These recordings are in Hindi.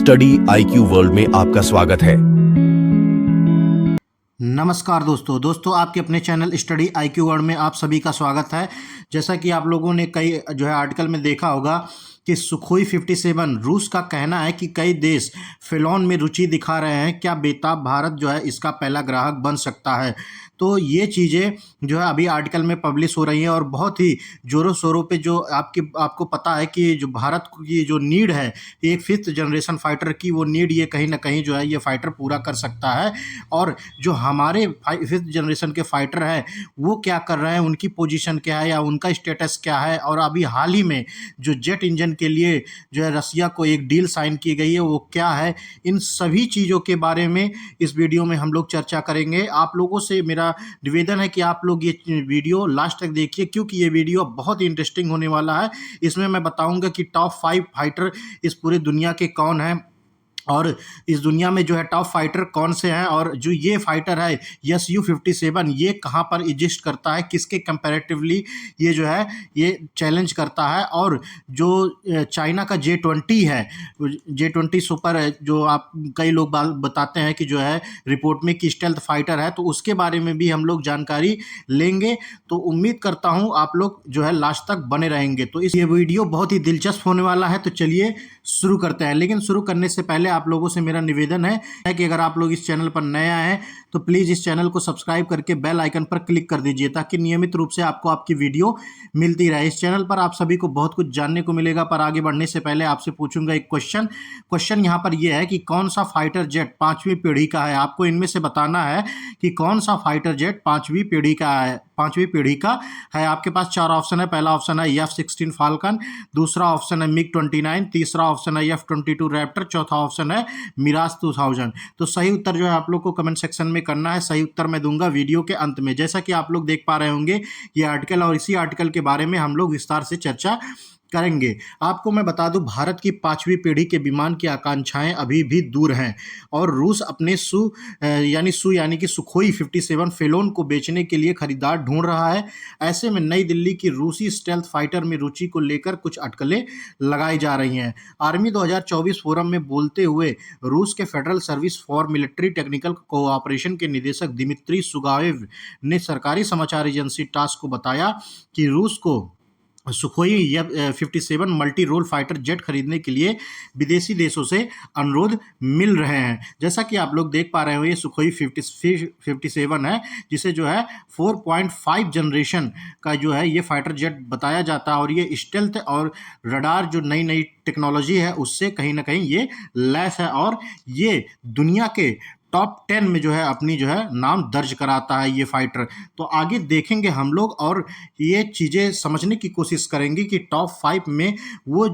स्टडी आईक्यू वर्ल्ड में आपका स्वागत है। नमस्कार दोस्तों आपके अपने चैनल स्टडी आईक्यू वर्ल्ड में आप सभी का स्वागत है। जैसा कि आप लोगों ने कई आर्टिकल में देखा होगा कि सुखोई 57 रूस का कहना है कि कई देश फिलौन में रुचि दिखा रहे हैं, क्या बेताब भारत इसका पहला ग्राहक बन सकता है। तो ये चीज़ें अभी आर्टिकल में पब्लिश हो रही हैं और बहुत ही ज़ोरों शोरों पे आपको पता है कि जो भारत की जो नीड है एक 5th जनरेशन फाइटर की, वो नीड ये कहीं ना कहीं ये फाइटर पूरा कर सकता है। और जो हमारे 5th जनरेशन के फाइटर हैं वो क्या कर रहे हैं, उनकी पोजीशन क्या है या उनका स्टेटस क्या है। और अभी हाल ही में जो जेट इंजन के लिए रसिया को एक डील साइन की गई है वो क्या है, इन सभी चीज़ों के बारे में इस वीडियो में हम लोग चर्चा करेंगे। आप लोगों से मेरा निवेदन है कि आप लोग ये वीडियो लास्ट तक देखिए, क्योंकि ये वीडियो बहुत ही इंटरेस्टिंग होने वाला है। इसमें मैं बताऊंगा कि टॉप 5 फाइटर इस पूरी दुनिया के कौन हैं और इस दुनिया में टॉप फाइटर कौन से हैं, और जो ये फाइटर है Su-57 ये कहाँ पर एग्जिस्ट करता है, किसके कंपैरेटिवली ये ये चैलेंज करता है। और जो चाइना का J-20 है, J-20 सुपर जो आप कई लोग बताते हैं कि रिपोर्ट में कि स्टेल्थ फाइटर है, तो उसके बारे में भी हम लोग जानकारी लेंगे। तो उम्मीद करता हूँ आप लोग लास्ट तक बने रहेंगे। तो ये वीडियो बहुत ही दिलचस्प होने वाला है। तो चलिए शुरू करते हैं। लेकिन शुरू करने से पहले आप लोगों से मेरा निवेदन है कि अगर आप लोग इस चैनल पर नए आए हैं तो प्लीज़ इस चैनल को सब्सक्राइब करके बेल आइकन पर क्लिक कर दीजिए, ताकि नियमित रूप से आपको आपकी वीडियो मिलती रहे। इस चैनल पर आप सभी को बहुत कुछ जानने को मिलेगा। पर आगे बढ़ने से पहले आपसे पूछूंगा एक क्वेश्चन यहाँ पर यह है कि कौन सा फाइटर जेट 5वीं पीढ़ी का है। आपको इनमें से बताना है कि कौन सा फाइटर जेट 5वीं पीढ़ी का है। आपके पास 4 ऑप्शन है। पहला ऑप्शन है F-16 फाल्कन, दूसरा ऑप्शन है MiG-29, तीसरा ऑप्शन है F-22 रैप्टर, चौथा ऑप्शन है मिराज 2000। तो सही उत्तर आप लोग को कमेंट सेक्शन में करना है। सही उत्तर मैं दूंगा वीडियो के अंत में। जैसा कि आप लोग देख पा रहे होंगे ये आर्टिकल, और इसी आर्टिकल के बारे में हम लोग विस्तार से चर्चा करेंगे। आपको मैं बता दूं, भारत की 5वीं पीढ़ी के विमान की आकांक्षाएं अभी भी दूर हैं और रूस अपने यानी कि सुखोई 57 फेलोन को बेचने के लिए खरीदार ढूंढ रहा है। ऐसे में नई दिल्ली की रूसी स्टेल्थ फाइटर में रुचि को लेकर कुछ अटकलें लगाई जा रही हैं। आर्मी 2024 फोरम में बोलते हुए रूस के federal service for military technical cooperation के निदेशक दिमित्री सुगाएव ने सरकारी समाचार एजेंसी टास को बताया कि रूस को Sukhoi 57 multi role fighter jet खरीदने के लिए विदेशी देशों से अनुरोध मिल रहे हैं। जैसा कि आप लोग देख पा रहे हो ये सुखोई 57 है, जिसे 4.5 जनरेशन का ये फाइटर जेट बताया जाता है। और ये स्टेल्थ और रडार जो नई टेक्नोलॉजी है उससे कहीं ना कहीं ये लैस है, और ये दुनिया के टॉप 10 में अपनी नाम दर्ज कराता है ये फाइटर। तो आगे देखेंगे हम लोग और ये चीज़ें समझने की कोशिश करेंगे कि टॉप 5 में वो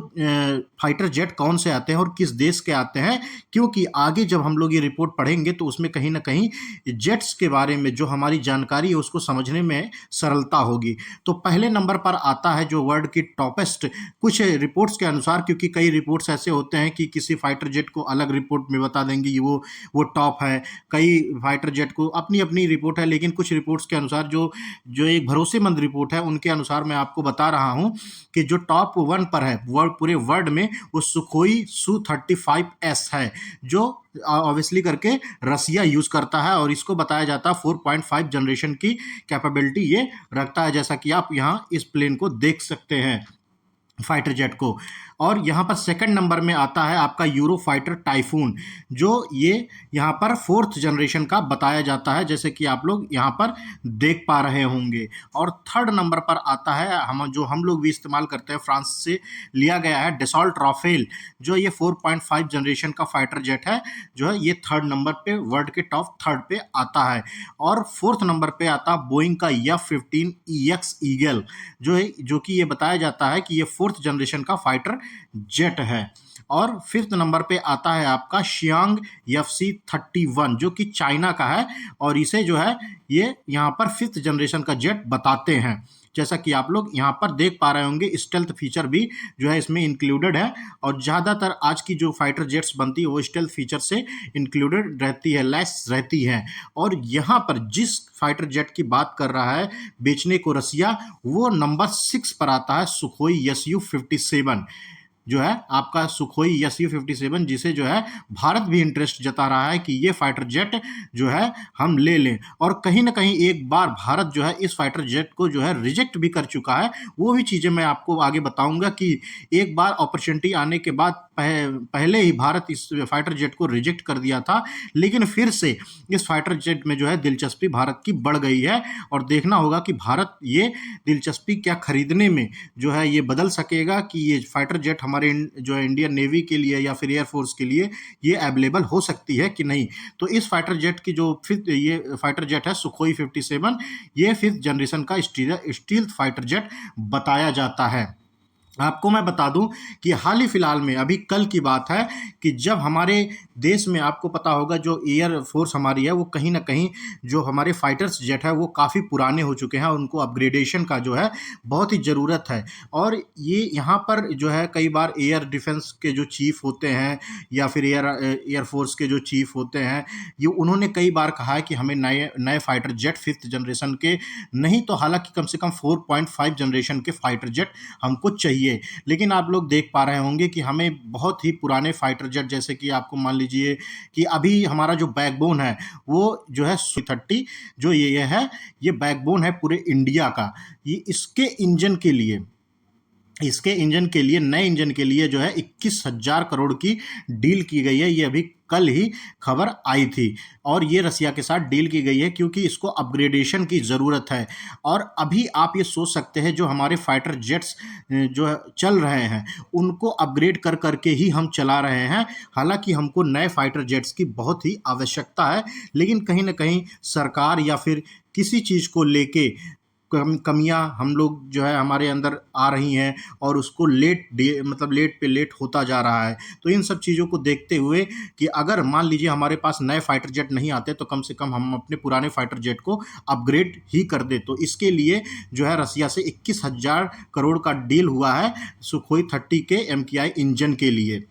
फाइटर जेट कौन से आते हैं और किस देश के आते हैं, क्योंकि आगे जब हम लोग ये रिपोर्ट पढ़ेंगे तो उसमें कहीं ना कहीं जेट्स के बारे में जो हमारी जानकारी है उसको समझने में सरलता होगी। तो पहले नंबर पर आता है जो वर्ल्ड की टॉपेस्ट, कुछ रिपोर्ट्स के अनुसार, क्योंकि कई रिपोर्ट्स ऐसे होते हैं कि किसी फाइटर जेट को अलग रिपोर्ट में बता देंगे वो टॉप है, कई फाइटर जेट को अपनी अपनी रिपोर्ट है। लेकिन कुछ रिपोर्ट्स के अनुसार जो एक भरोसेमंद रिपोर्ट है उनके अनुसार मैं आपको बता रहा हूं कि जो टॉप 1 पर है पूरे वर्ल्ड में वो सुखोई Su-35S है, जो ऑब्वियसली करके रसिया यूज करता है और इसको बताया जाता है 4.5 जनरेशन की कैपेबिलिटी ये रखता है, जैसा कि आप यहाँ इस प्लेन को देख सकते हैं फाइटर जेट को। और यहाँ पर सेकंड नंबर में आता है आपका यूरो फाइटर टाइफून, जो ये यहाँ पर 4th जनरेशन का बताया जाता है, जैसे कि आप लोग यहाँ पर देख पा रहे होंगे। और थर्ड नंबर पर आता है हम लोग भी इस्तेमाल करते हैं, फ्रांस से लिया गया है डसॉल्ट राफेल, जो ये 4.5 जनरेशन का फाइटर जेट है, ये थर्ड नंबर पे वर्ल्ड के टॉप 3rd पे आता है। और 4th नंबर पे आता है बोइंग का F-15EX ईगल, जो कि ये बताया जाता है कि ये 4th जनरेशन का फाइटर जेट है। और 5th नंबर पे आता है आपका शियांग FC-31, जो कि चाइना का है, और इसे ये यहाँ पर 5th जनरेशन का जेट बताते हैं। जैसा कि आप लोग यहाँ पर देख पा रहे होंगे स्टेल्थ फीचर भी इसमें इंक्लूडेड है, और ज़्यादातर आज की जो फाइटर जेट्स बनती है वो स्टेल्थ फीचर से इंक्लूडेड रहती है, लेस रहती है। और यहाँ पर जिस फाइटर जेट की बात कर रहा है बेचने को रसिया, वो नंबर 6 पर आता है सुखोई Su-57। जो है आपका सुखोई या Su-57, जिसे जो है भारत भी इंटरेस्ट जता रहा है कि ये फाइटर जेट जो है हम ले लें। और कहीं ना कहीं एक बार भारत जो है इस फाइटर जेट को जो है रिजेक्ट भी कर चुका है। वो भी चीज़ें मैं आपको आगे बताऊंगा कि एक बार अपॉर्चुनिटी आने के बाद पहले ही भारत इस फाइटर जेट को रिजेक्ट कर दिया था, लेकिन फिर से इस फाइटर जेट में जो है दिलचस्पी भारत की बढ़ गई है। और देखना होगा कि भारत ये दिलचस्पी क्या खरीदने में जो है ये बदल सकेगा कि ये फाइटर जेट हमारे जो है इंडियन नेवी के लिए या फिर एयरफोर्स के लिए ये अवेलेबल हो सकती है कि नहीं। तो इस फाइटर जेट की जो फिफ्थ ये फाइटर जेट है सुखोई 57, ये फिफ्थ जनरेशन का स्टील्थ फाइटर जेट बताया जाता है। आपको मैं बता दूं कि हाल ही फिलहाल में अभी कल की बात है कि जब हमारे देश में आपको पता होगा जो एयर फोर्स हमारी है वो कहीं ना कहीं जो हमारे फाइटर्स जेट है वो काफ़ी पुराने हो चुके हैं, उनको अपग्रेडेशन का जो है बहुत ही ज़रूरत है। और ये यहाँ पर जो है कई बार एयर डिफेंस के जो चीफ होते हैं या फिर एयर फोर्स के जो चीफ होते हैं, ये उन्होंने कई बार कहा है कि हमें नए नए फाइटर जेट फिफ्थ जनरेशन के नहीं तो हालांकि कम से कम 4.5 जनरेशन के फाइटर जेट हमको चाहिए। लेकिन आप लोग देख पा रहे होंगे कि हमें बहुत ही पुराने फाइटर जेट, जैसे कि आपको मान लीजिए कि अभी हमारा जो बैकबोन है वो जो है Su-30, जो ये है ये बैकबोन है पूरे इंडिया का। ये इसके इंजन के लिए नए इंजन के लिए जो है 21,000 करोड़ की डील की गई है। ये अभी कल ही खबर आई थी और ये रसिया के साथ डील की गई है क्योंकि इसको अपग्रेडेशन की ज़रूरत है। और अभी आप ये सोच सकते हैं जो हमारे फाइटर जेट्स जो चल रहे हैं उनको अपग्रेड कर करके ही हम चला रहे हैं। हालांकि हमको नए फाइटर जेट्स की बहुत ही आवश्यकता है, लेकिन कहीं ना कहीं सरकार या फिर किसी चीज़ को लेके कमियां हम लोग जो है हमारे अंदर आ रही हैं और उसको लेट पे लेट होता जा रहा है। तो इन सब चीज़ों को देखते हुए कि अगर मान लीजिए हमारे पास नए फाइटर जेट नहीं आते तो कम से कम हम अपने पुराने फाइटर जेट को अपग्रेड ही कर दे। तो इसके लिए जो है रसिया से 21,000 करोड़ का डील हुआ है सुखोई 30 के MKI इंजन के लिए।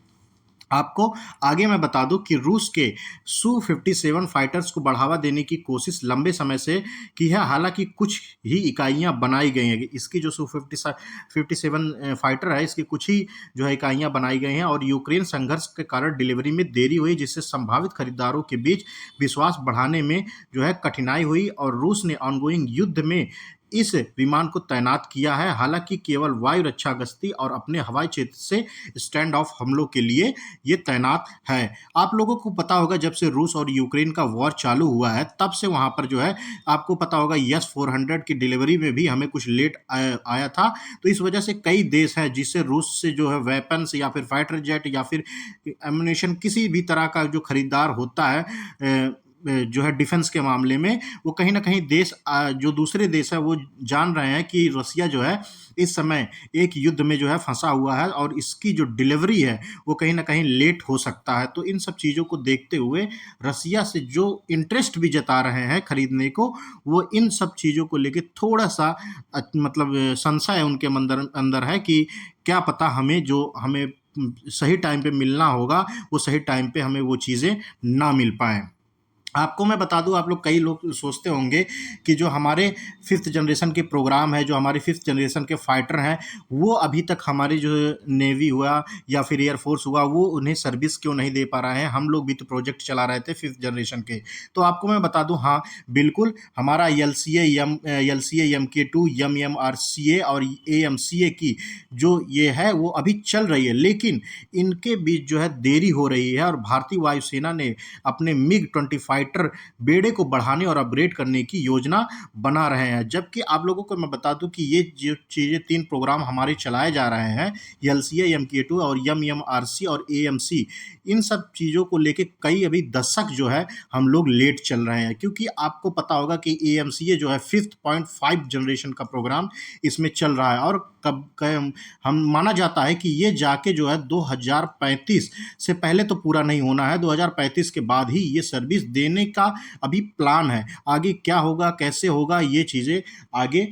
आपको आगे मैं बता दूं कि रूस के Su-57 फाइटर्स को बढ़ावा देने की कोशिश लंबे समय से की है। हालांकि कुछ ही इकाइयां बनाई गई हैं। इसकी जो Su-57 फाइटर है इसकी कुछ ही जो है इकाइयां बनाई गई हैं और यूक्रेन संघर्ष के कारण डिलीवरी में देरी हुई, जिससे संभावित खरीदारों के बीच विश्वास बढ़ाने में जो है कठिनाई हुई और रूस ने ऑनगोइंग युद्ध में इस विमान को तैनात किया है। हालांकि केवल वायु रक्षा गश्ती और अपने हवाई क्षेत्र से स्टैंड ऑफ हमलों के लिए ये तैनात है। आप लोगों को पता होगा जब से रूस और यूक्रेन का वॉर चालू हुआ है तब से वहाँ पर जो है आपको पता होगा S-400 की डिलीवरी में भी हमें कुछ लेट आया था। तो इस वजह से कई देश हैं जिससे रूस से जो है वेपन्स या फिर फाइटर जेट या फिर एमुनेशन किसी भी तरह का जो खरीदार होता है जो है डिफेंस के मामले में, वो कहीं ना कहीं देश जो दूसरे देश है वो जान रहे हैं कि रसिया जो है इस समय एक युद्ध में जो है फंसा हुआ है और इसकी जो डिलीवरी है वो कहीं ना कहीं लेट हो सकता है। तो इन सब चीज़ों को देखते हुए रसिया से जो इंटरेस्ट भी जता रहे हैं खरीदने को, वो इन सब चीज़ों को लेके थोड़ा सा मतलब संशय उनके अंदर है कि क्या पता हमें सही टाइम पे मिलना होगा वो सही टाइम पे हमें वो चीज़ें ना मिल पाएँ। आपको मैं बता दूं, आप लोग कई लोग सोचते होंगे कि जो हमारे फिफ्थ जनरेशन के प्रोग्राम है, जो हमारे फिफ्थ जनरेशन के फाइटर हैं, वो अभी तक हमारी जो नेवी हुआ या फिर एयरफोर्स हुआ वो उन्हें सर्विस क्यों नहीं दे पा रहे हैं। हम लोग भी तो प्रोजेक्ट चला रहे थे फिफ्थ जनरेशन के। तो आपको मैं बता दूं, हाँ बिल्कुल हमारा LCA MK2 MMRCA और AMCA की जो ये है वो अभी चल रही है, लेकिन इनके बीच जो है देरी हो रही है और भारतीय वायुसेना ने अपने MiG-20 फाइटर बेड़े को बढ़ाने और अपग्रेड करने की योजना बना रहे हैं। जबकि आप लोगों को मैं बता दूं कि ये जो चीज़ें 3 प्रोग्राम हमारे चलाए जा रहे हैं LCA MK2 और MMRC और AMC, इन सब चीज़ों को लेके कई अभी दशक जो है हम लोग लेट चल रहे हैं। क्योंकि आपको पता होगा कि AMCA जो है 5th जनरेशन का प्रोग्राम इसमें चल रहा है और हम माना जाता है कि ये जाके जो है 2035 से पहले तो पूरा नहीं होना है, 2035 के बाद ही ये सर्विस देने का अभी प्लान है। आगे क्या होगा कैसे होगा ये चीज़ें आगे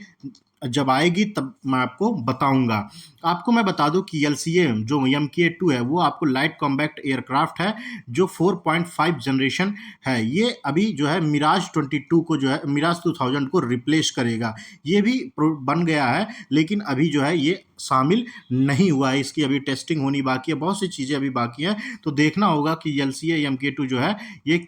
जब आएगी तब मैं आपको बताऊंगा। आपको मैं बता दूं कि LCA जो MK2 है वो आपको लाइट कॉम्बैक्ट एयरक्राफ्ट है जो 4.5 जनरेशन है। ये अभी जो है मिराज 22 को जो है मिराज 2000 को रिप्लेस करेगा। ये भी बन गया है लेकिन अभी जो है ये शामिल नहीं हुआ है, इसकी अभी टेस्टिंग होनी बाकी है, बहुत सी चीज़ें अभी बाकी हैं। तो देखना होगा कि LCA MK2 जो है ये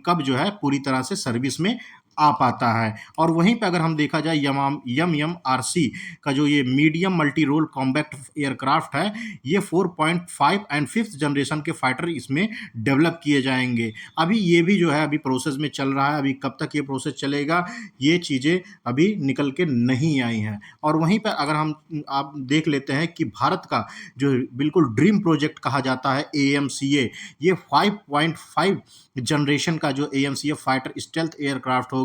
कब जो है पूरी तरह से सर्विस में आ पाता है। और वहीं पे अगर हम देखा जाए MMRC का जो ये medium multi role combat aircraft है, ये 4.5 एंड 5th जनरेशन के फाइटर इसमें डेवलप किए जाएंगे। अभी ये भी जो है अभी प्रोसेस में चल रहा है, अभी कब तक ये प्रोसेस चलेगा ये चीज़ें अभी निकल के नहीं आई हैं। और वहीं पर अगर हम आप देख लेते हैं कि भारत का जो बिल्कुल ड्रीम प्रोजेक्ट कहा जाता है AMCA, ये 5.5 जनरेशन का जो AMCA फाइटर स्टेल्थ एयरक्राफ्ट होगा,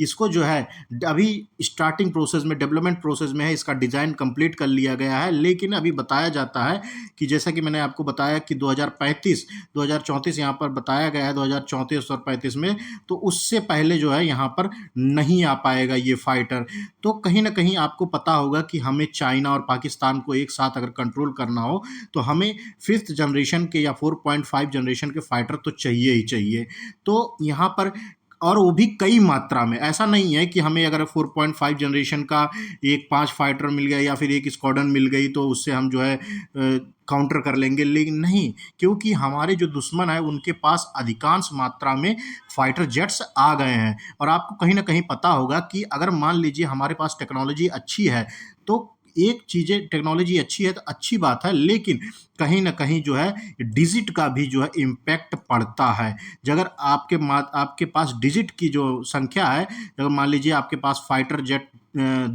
इसको जो है अभी स्टार्टिंग प्रोसेस में, डेवलपमेंट प्रोसेस में है, इसका डिज़ाइन कंप्लीट कर लिया गया है। लेकिन अभी बताया जाता है कि जैसा कि मैंने आपको बताया कि 2035 2034 यहाँ पर बताया गया है, 2034 और 35 में, तो उससे पहले जो है यहाँ पर नहीं आ पाएगा ये फाइटर। तो कहीं ना कहीं आपको पता होगा कि हमें चाइना और पाकिस्तान को एक साथ अगर कंट्रोल करना हो तो हमें 5th जनरेशन के या 4.5 जनरेशन के फाइटर तो चाहिए ही चाहिए। तो यहाँ पर और वो भी कई मात्रा में, ऐसा नहीं है कि हमें अगर 4.5 जनरेशन का एक 5 फाइटर मिल गया या फिर एक स्क्वाड्रन मिल गई तो उससे हम जो है काउंटर कर लेंगे, लेकिन नहीं, क्योंकि हमारे जो दुश्मन है उनके पास अधिकांश मात्रा में फाइटर जेट्स आ गए हैं। और आपको कहीं ना कहीं पता होगा कि अगर मान लीजिए हमारे पास टेक्नोलॉजी अच्छी है तो एक चीज़ें, टेक्नोलॉजी अच्छी है तो अच्छी बात है, लेकिन कहीं ना कहीं जो है डिजिट का भी जो है इम्पैक्ट पड़ता है। अगर आपके पास डिजिट की जो संख्या है, अगर मान लीजिए आपके पास फाइटर जेट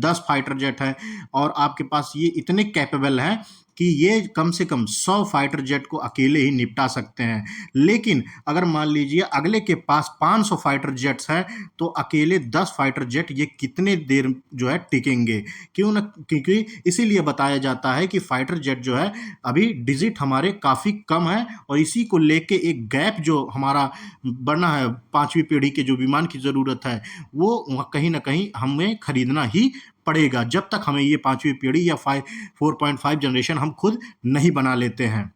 10 फाइटर जेट है और आपके पास ये इतने कैपेबल हैं कि ये कम से कम 100 फाइटर जेट को अकेले ही निपटा सकते हैं। लेकिन अगर मान लीजिए अगले के पास 500 फाइटर जेट्स हैं तो अकेले 10 फाइटर जेट ये कितने देर जो है टिकेंगे? क्यों ना, क्योंकि इसीलिए बताया जाता है कि फाइटर जेट जो है अभी डिजिट हमारे काफ़ी कम है और इसी को लेके एक गैप जो हमारा बना है, 5वीं पीढ़ी के जो विमान की ज़रूरत है वो कहीं ना कहीं हमें खरीदना ही पड़ेगा, जब तक हमें ये 5वीं पीढ़ी या 4.5 जनरेशन हम खुद नहीं बना लेते हैं।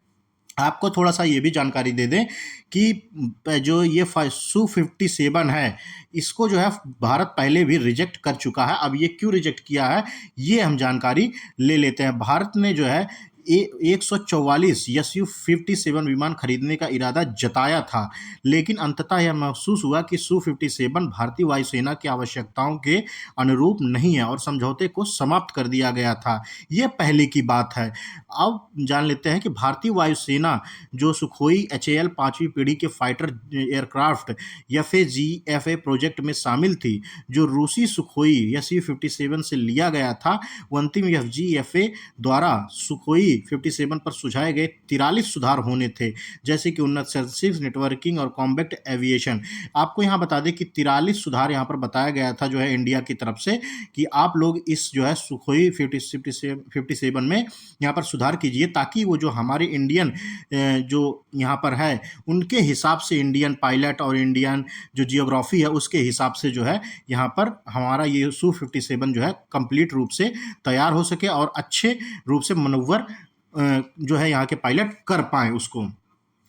आपको थोड़ा सा ये भी जानकारी दे दें कि जो ये Su-57 है, इसको जो है भारत पहले भी रिजेक्ट कर चुका है। अब ये क्यों रिजेक्ट किया है ये हम जानकारी ले लेते हैं। भारत ने जो है 144 Su-57 विमान खरीदने का इरादा जताया था, लेकिन अंततः यह महसूस हुआ कि Su-57 भारतीय वायुसेना की आवश्यकताओं के अनुरूप नहीं है और समझौते को समाप्त कर दिया गया था। यह पहले की बात है। अब जान लेते हैं कि भारतीय वायुसेना जो सुखोई HAL 5वीं पीढ़ी के फाइटर एयरक्राफ्ट FA-GFA प्रोजेक्ट में शामिल थी, जो रूसी सुखोई Su-57 से लिया गया था। वो अंतिम FGFA द्वारा सुखोई 57 पर सुझाए गए 43 सुधार होने थे, जैसे कि उन्नत सेंसिंग, नेटवर्किंग और कॉम्बैक्ट एविएशन। आपको यहाँ बता दें कि 43 सुधार यहाँ पर बताया गया था जो है इंडिया की तरफ से, कि आप लोग इस जो है सुखोई 57 में यहाँ पर सुधार कीजिए ताकि वो जो हमारे इंडियन जो यहाँ पर है उनके हिसाब से, इंडियन पायलट और इंडियन जो जियोग्राफी है उसके हिसाब से जो है यहाँ पर हमारा ये Su-57 जो है कंप्लीट रूप से तैयार हो सके और अच्छे रूप से मनोवर जो है यहाँ के पायलट कर पाएँ उसको।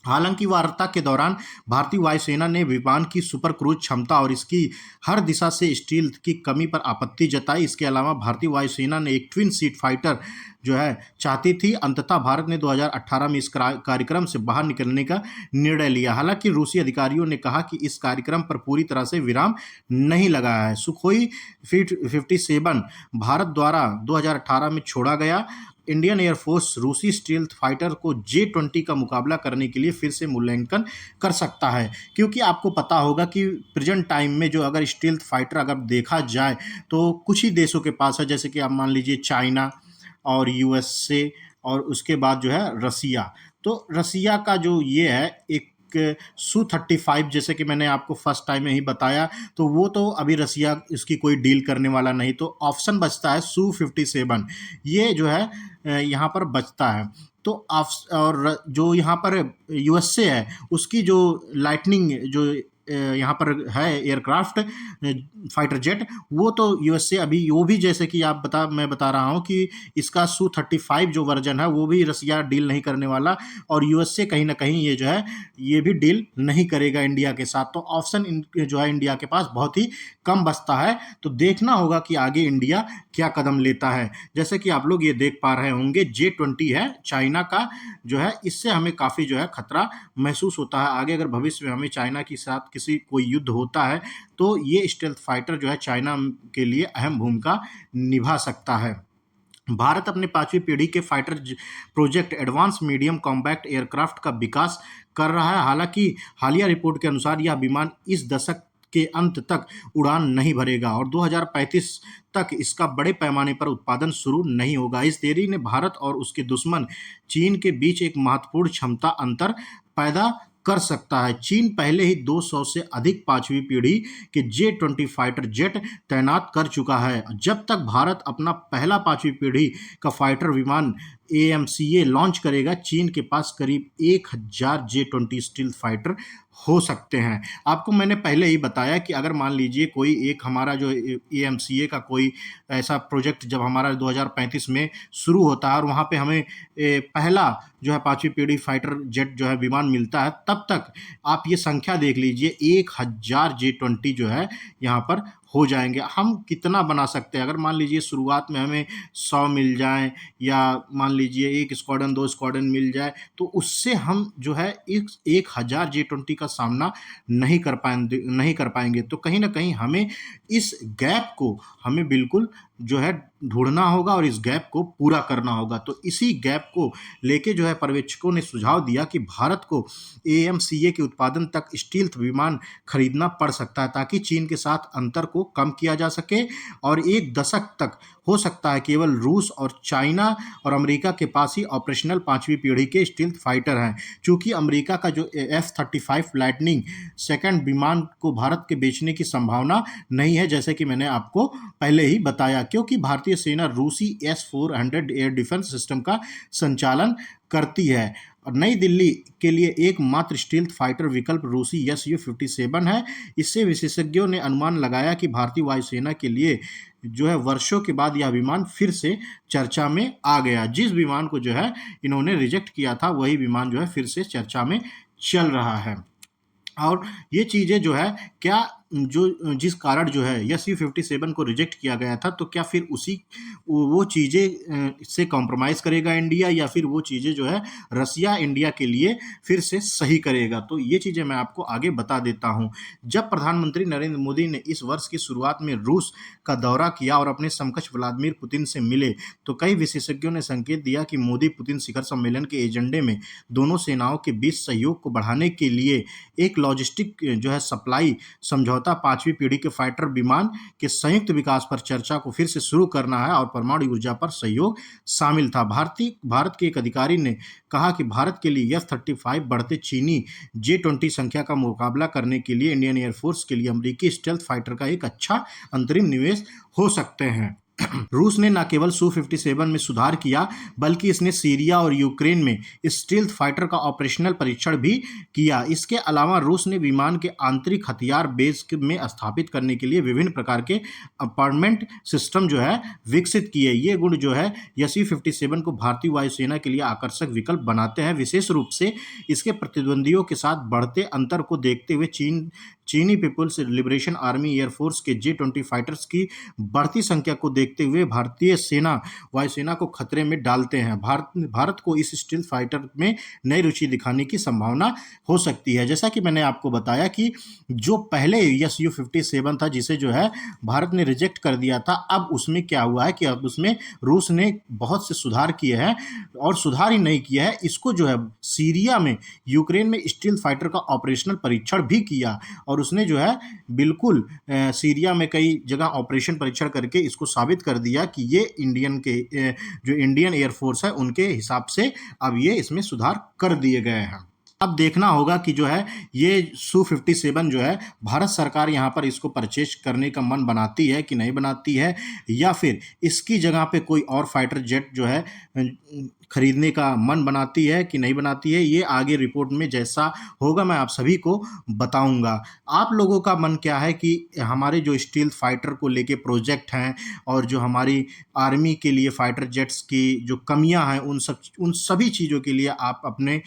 हालांकि वार्ता के दौरान भारतीय वायुसेना ने विमान की सुपर क्रूज क्षमता और इसकी हर दिशा से स्टील्थ की कमी पर आपत्ति जताई। इसके अलावा भारतीय वायुसेना ने एक ट्विन सीट फाइटर जो है चाहती थी। अंततः भारत ने 2018 में इस कार्यक्रम से बाहर निकलने का निर्णय लिया। हालांकि रूसी अधिकारियों ने कहा कि इस कार्यक्रम पर पूरी तरह से विराम नहीं लगा है। सुखोई 57 भारत द्वारा 2018 में छोड़ा गया। इंडियन एयरफोर्स रूसी स्टील्थ फाइटर को J-20 का मुकाबला करने के लिए फिर से मूल्यांकन कर सकता है, क्योंकि आपको पता होगा कि प्रेजेंट टाइम में जो अगर स्टील्थ फाइटर अगर देखा जाए तो कुछ ही देशों के पास है, जैसे कि आप मान लीजिए चाइना और USA और उसके बाद जो है रसिया। तो रसिया का जो ये है एक Su-35, जैसे कि मैंने आपको फर्स्ट टाइम में ही बताया, तो वो तो अभी रसिया इसकी कोई डील करने वाला नहीं, तो ऑप्शन बचता है Su-57, ये जो है यहाँ पर बचता है। तो और जो यहाँ पर USA है उसकी जो लाइटनिंग जो यहाँ पर है एयरक्राफ्ट फाइटर जेट, वो तो यूएस से अभी वो भी, जैसे कि मैं बता रहा हूँ कि इसका Su-35 जो वर्जन है वो भी रसिया डील नहीं करने वाला, और यूएस से कहीं ना कहीं ये जो है ये भी डील नहीं करेगा इंडिया के साथ। तो ऑप्शन जो है इंडिया के पास बहुत ही कम बचता है। तो देखना होगा कि आगे इंडिया क्या कदम लेता है। जैसे कि आप लोग ये देख पा रहे होंगे, J-20 है चाइना का जो है, इससे हमें काफ़ी जो है खतरा महसूस होता है। आगे अगर भविष्य में हमें चाइना के साथ किसी कोई युद्ध होता है तो ये स्टेल्थ फाइटर जो है चाइना के लिए अहम भूमिका निभा सकता है। भारत अपने 5वीं पीढ़ी के fighter project advance medium combat aircraft का विकास कर रहा है। हालांकि हालिया रिपोर्ट के अनुसार यह विमान इस दशक के अंत तक उड़ान नहीं भरेगा और 2035 तक इसका बड़े पैमाने पर उत्पादन शुरू नहीं होगा। इस देरी ने भारत और उसके दुश्मन चीन के बीच एक महत्वपूर्ण क्षमता अंतर पैदा कर सकता है। चीन पहले ही 200 से अधिक 5वीं पीढ़ी के J-20 फाइटर जेट तैनात कर चुका है। जब तक भारत अपना पहला 5वीं पीढ़ी का फाइटर विमान AMCA लॉन्च करेगा, चीन के पास करीब 1000 J-20 स्टील्थ फाइटर हो सकते हैं। आपको मैंने पहले ही बताया कि अगर मान लीजिए कोई एक हमारा जो AMCA का कोई ऐसा प्रोजेक्ट जब हमारा 2035 में शुरू होता है और वहाँ पे हमें पहला जो है 5वीं पीढ़ी फाइटर जेट जो है विमान मिलता है, तब तक आप ये संख्या देख लीजिए 1000 J-20 जो है यहाँ पर हो जाएंगे। हम कितना बना सकते हैं? अगर मान लीजिए शुरुआत में हमें 100 मिल जाए या मान लीजिए 1 स्क्वाड्रन 2 स्क्वाड्रन मिल जाए, तो उससे हम जो है 1000 J-20 का सामना नहीं कर पाएंगे। तो कहीं ना कहीं हमें इस गैप को हमें बिल्कुल जो है ढूंढना होगा और इस गैप को पूरा करना होगा। तो इसी गैप को लेके जो है पर्यवेक्षकों ने सुझाव दिया कि भारत को AMCA के उत्पादन तक स्टील्थ विमान खरीदना पड़ सकता है, ताकि चीन के साथ अंतर को कम किया जा सके। और एक दशक तक हो सकता है केवल रूस और चाइना और अमेरिका के पास ही ऑपरेशनल 5वीं पीढ़ी के स्टील्थ फाइटर हैं। चूंकि अमेरिका का जो F-35 लाइटनिंग सेकंड विमान को भारत के बेचने की संभावना नहीं है, जैसे कि मैंने आपको पहले ही बताया, क्योंकि भारतीय सेना रूसी S-400 एयर डिफेंस सिस्टम का संचालन करती है। और नई दिल्ली के लिए एकमात्र स्टील्थ फाइटर विकल्प रूसी Su-57 है। इससे विशेषज्ञों ने अनुमान लगाया कि भारतीय वायुसेना के लिए जो है वर्षों के बाद यह विमान फिर से चर्चा में आ गया। जिस विमान को जो है इन्होंने रिजेक्ट किया था, वही विमान जो है फिर से चर्चा में चल रहा है। और ये चीज़ें जो है क्या जिस कारण जो है Su-57 को रिजेक्ट किया गया था, तो क्या फिर वो चीज़ें से कॉम्प्रोमाइज़ करेगा इंडिया, या फिर वो चीज़ें जो है रसिया इंडिया के लिए फिर से सही करेगा? तो ये चीज़ें मैं आपको आगे बता देता हूँ। जब प्रधानमंत्री नरेंद्र मोदी ने इस वर्ष की शुरुआत में रूस का दौरा किया और अपने समकक्ष व्लादिमीर पुतिन से मिले, तो कई विशेषज्ञों ने संकेत दिया कि मोदी पुतिन शिखर सम्मेलन के एजेंडे में दोनों सेनाओं के बीच सहयोग को बढ़ाने के लिए एक लॉजिस्टिक जो है सप्लाई समझौता 5वीं पीढ़ी के फाइटर विमान के संयुक्त विकास पर चर्चा को फिर से शुरू करना है और परमाणु ऊर्जा पर सहयोग शामिल था। भारत के एक अधिकारी ने कहा कि भारत के लिए F-35 बढ़ते चीनी J-20 संख्या का मुकाबला करने के लिए इंडियन एयरफोर्स के लिए अमेरिकी स्टेल्थ फाइटर का एक अच्छा अंतरिम निवेश हो सकते हैं। रूस ने न केवल Su-57 में सुधार किया, बल्कि इसने सीरिया और यूक्रेन में स्टील्थ फाइटर का ऑपरेशनल परीक्षण भी किया। इसके अलावा रूस ने विमान के आंतरिक हथियार बेस में स्थापित करने के लिए विभिन्न प्रकार के अपार्टमेंट सिस्टम जो है विकसित किए। ये गुण जो है Su-57 को भारतीय वायुसेना के लिए आकर्षक विकल्प बनाते हैं। विशेष रूप से इसके प्रतिद्वंदियों के साथ बढ़ते अंतर को देखते हुए चीनी पीपुल्स लिबरेशन आर्मी एयरफोर्स के J-20 फाइटर्स की बढ़ती संख्या को देखते हुए भारतीय वायुसेना को खतरे में डालते हैं। भारत को इस स्टील्थ फाइटर में नई रुचि दिखाने की संभावना हो सकती है। जैसा कि मैंने आपको बताया कि जो पहले Su-57 था, जिसे जो है भारत ने रिजेक्ट कर दिया था, अब उसमें क्या हुआ है कि अब उसमें रूस ने बहुत से सुधार किए हैं, और सुधार ही नहीं किया है, इसको जो है सीरिया में यूक्रेन में स्टील्थ फाइटर का ऑपरेशनल परीक्षण भी किया, और उसने जो है बिल्कुल सीरिया में कई जगह ऑपरेशन परीक्षण करके इसको साबित कर दिया कि ये जो इंडियन एयरफोर्स है उनके हिसाब से अब ये इसमें सुधार कर दिए गए हैं। अब देखना होगा कि जो है ये Su-57 जो है भारत सरकार यहाँ पर इसको परचेज करने का मन बनाती है कि नहीं बनाती है, या फिर इसकी जगह पे कोई और फाइटर जेट जो है खरीदने का मन बनाती है कि नहीं बनाती है, ये आगे रिपोर्ट में जैसा होगा मैं आप सभी को बताऊंगा। आप लोगों का मन क्या है कि हमारे जो स्टील्थ फाइटर को लेके प्रोजेक्ट हैं और जो हमारी आर्मी के लिए फाइटर जेट्स की जो कमियां हैं उन सभी चीज़ों के लिए आप अपने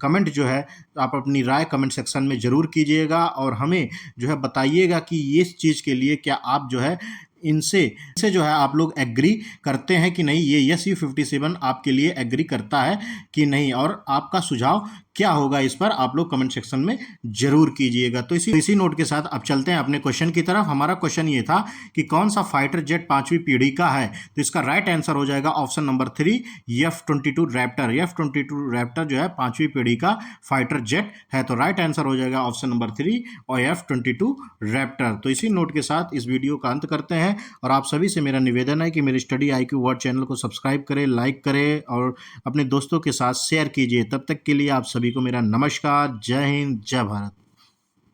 कमेंट जो है आप अपनी राय कमेंट सेक्शन में ज़रूर कीजिएगा और हमें जो है बताइएगा कि ये चीज़ के लिए क्या आप जो है इनसे जो है आप लोग एग्री करते हैं कि नहीं, ये यस U-57 आपके लिए एग्री करता है कि नहीं, और आपका सुझाव क्या होगा इस पर आप लोग कमेंट सेक्शन में जरूर कीजिएगा। तो इसी नोट के साथ अब चलते हैं अपने क्वेश्चन की तरफ। हमारा क्वेश्चन ये था कि कौन सा फाइटर जेट 5वीं पीढ़ी का है, तो इसका राइट आंसर हो जाएगा option number 3 F-22 Raptor. F-22 Raptor जो है 5वीं पीढ़ी का फाइटर जेट है, तो राइट आंसर हो जाएगा ऑप्शन नंबर 3 और F-22 रैप्टर। तो इसी नोट के साथ इस वीडियो का अंत करते हैं और आप सभी से मेरा निवेदन है कि मेरे स्टडी IQ वर्ड चैनल को सब्सक्राइब करें, लाइक करें और अपने दोस्तों के साथ शेयर कीजिए। तब तक के लिए आप सभी को मेरा नमस्कार। जय हिंद, जय भारत।